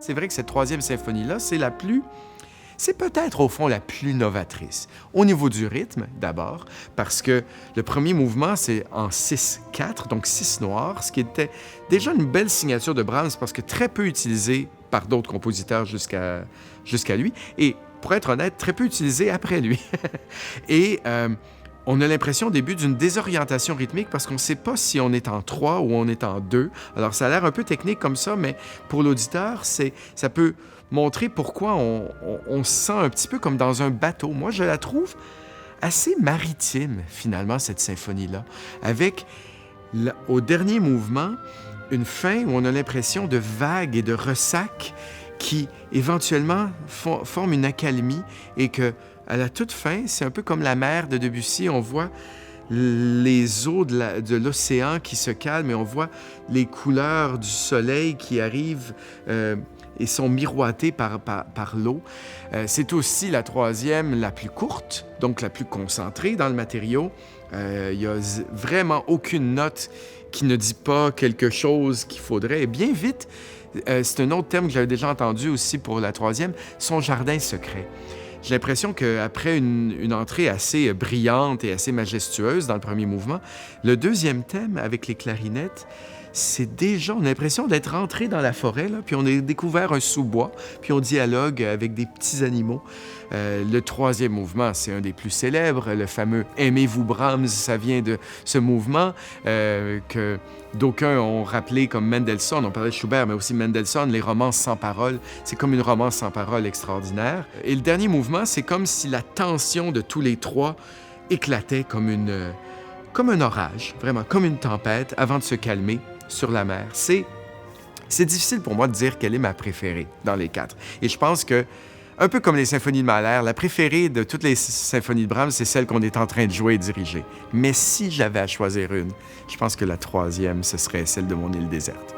C'est vrai que cette troisième symphonie-là, c'est peut-être au fond la plus novatrice. Au niveau du rythme, d'abord, parce que le premier mouvement, c'est en 6/4, donc 6 noirs, ce qui était déjà une belle signature de Brahms parce que très peu utilisé par d'autres compositeurs jusqu'à lui, et pour être honnête, très peu utilisé après lui. Et on a l'impression au début d'une désorientation rythmique parce qu'on ne sait pas si on est en 3 ou on est en 2. Alors ça a l'air un peu technique comme ça, mais pour l'auditeur, ça peut montrer pourquoi on se sent un petit peu comme dans un bateau. Moi, je la trouve assez maritime, finalement, cette symphonie-là, avec, au dernier mouvement, une fin où on a l'impression de vagues et de ressacs qui, éventuellement, forment une accalmie et que, à la toute fin, c'est un peu comme la mer de Debussy, on voit les eaux de l'océan qui se calment et on voit les couleurs du soleil qui arrivent et sont miroitées par l'eau. C'est aussi la troisième, la plus courte, donc la plus concentrée dans le matériau. Il n'y a vraiment aucune note qui ne dit pas quelque chose qu'il faudrait. Et bien vite, c'est un autre thème que j'avais déjà entendu aussi pour la troisième, son jardin secret. J'ai l'impression qu'après une entrée assez brillante et assez majestueuse dans le premier mouvement, le deuxième thème avec les clarinettes, c'est déjà, on a l'impression d'être entré dans la forêt, là, puis on a découvert un sous-bois, puis on dialogue avec des petits animaux. Le troisième mouvement, c'est un des plus célèbres, le fameux « Aimez-vous Brahms », ça vient de ce mouvement que d'aucuns ont rappelé comme Mendelssohn, on parlait de Schubert, mais aussi Mendelssohn, les romances sans parole. C'est comme une romance sans parole extraordinaire. Et le dernier mouvement, c'est comme si la tension de tous les trois éclatait comme un orage, vraiment, comme une tempête avant de se calmer sur la mer. C'est difficile pour moi de dire quelle est ma préférée dans les quatre. Et je pense que, un peu comme les symphonies de Mahler, la préférée de toutes les symphonies de Brahms, c'est celle qu'on est en train de jouer et diriger. Mais si j'avais à choisir une, je pense que la troisième, ce serait celle de Mon île déserte.